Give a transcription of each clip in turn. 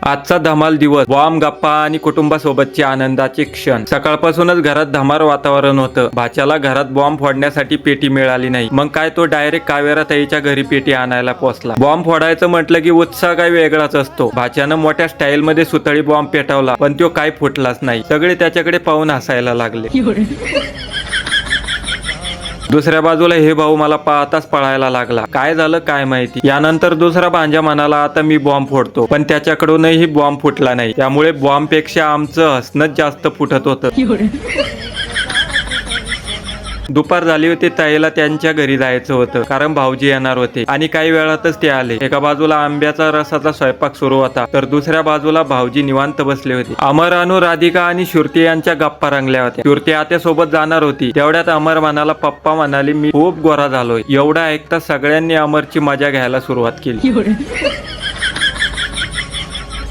आजचा धमाल दिवस, बॉम्ब, गप्पा आणि कुटुंबासोबतचे आनंदाचे क्षण. सकाळपासूनच घरात धमाल वातावरण होतं. भाच्याला घरात बॉम्ब फोडण्यासाठी पेटी मिळाली नाही, मग काय तो डायरेक्ट कावेरा ताईच्या घरी पेटी आणायला पोहोचला. बॉम्ब फोडायचं म्हटलं की उत्साह काय वेगळाच असतो. भाच्यानं मोठ्या स्टाईल मध्ये सुतळी बॉम्ब पेटवला, पण तो काय फुटलाच नाही. सगळे त्याच्याकडे पाहून हसायला लागले. दुसऱ्या बाजूला हे भाऊ मला पाहताच पळायला लागला. काय झालं काय माहिती. यानंतर दुसरा भांजा म्हणाला, आता मी बॉम्ब फोडतो, पण त्याच्याकडूनही बॉम्ब फुटला नाही. त्यामुळे बॉम्ब पेक्षा आमचं हसणंच जास्त फुटत होतं. दुपार झाली होती. ताईला त्यांच्या घरी जायचं होतं, कारण भाऊजी येणार होते आणि काही वेळातच ते आले. एका बाजूला आंब्याचा रसाचा स्वयंपाक सुरू होता, तर दुसऱ्या बाजूला भाऊजी निवांत बसले होते. अमर, अनु, राधिका आणि श्रुती यांच्या गप्पा रंगल्या होत्या. श्रुती आत्यासोबत जाणार होती. तेवढ्यात अमर म्हणाला, पप्पा म्हणाले मी खूप गोरा झालोय. एवढं ऐकता सगळ्यांनी अमरची मजा घ्यायला सुरुवात केली.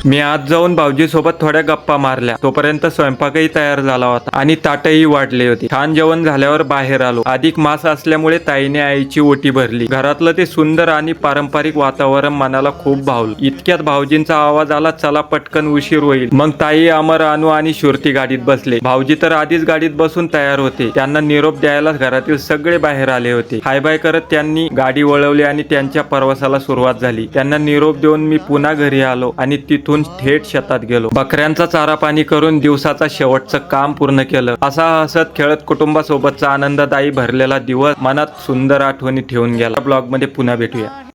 मी आज जाऊन भाऊजी सोबत थोड्या गप्पा मारल्या. तोपर्यंत स्वयंपाकही तयार झाला होता आणि ताटही वाढले होते. छान जेवण झाल्यावर बाहेर आलो. अधिक मास असल्यामुळे ताईने आईची ओटी भरली. घरातलं ते सुंदर आणि पारंपरिक वातावरण मनाला खूप भावलं. इतक्यात भाऊजींचा आवाज आला, चला पटकन उशीर होईल. मग ताई, अमर, अनु आणि श्रुती गाडीत बसले. भाऊजी तर आधीच गाडीत बसून तयार होते. त्यांना निरोप द्यायला घरातील सगळे बाहेर आले होते. हाय बाय करत त्यांनी गाडी वळवली आणि त्यांच्या प्रवासाला सुरुवात झाली. त्यांना निरोप देऊन मी पुन्हा घरी आलो आणि तिथून थेट शेतात गेलो. बकऱ्यांचा चारा पाणी करून दिवसाचा शेवटचं काम पूर्ण केलं. असा हसत खेळत कुटुंबासोबतचा आनंददायी भरलेला दिवस मनात सुंदर आठवणी ठेवून गेला. ब्लॉग मध्ये पुन्हा भेटूया.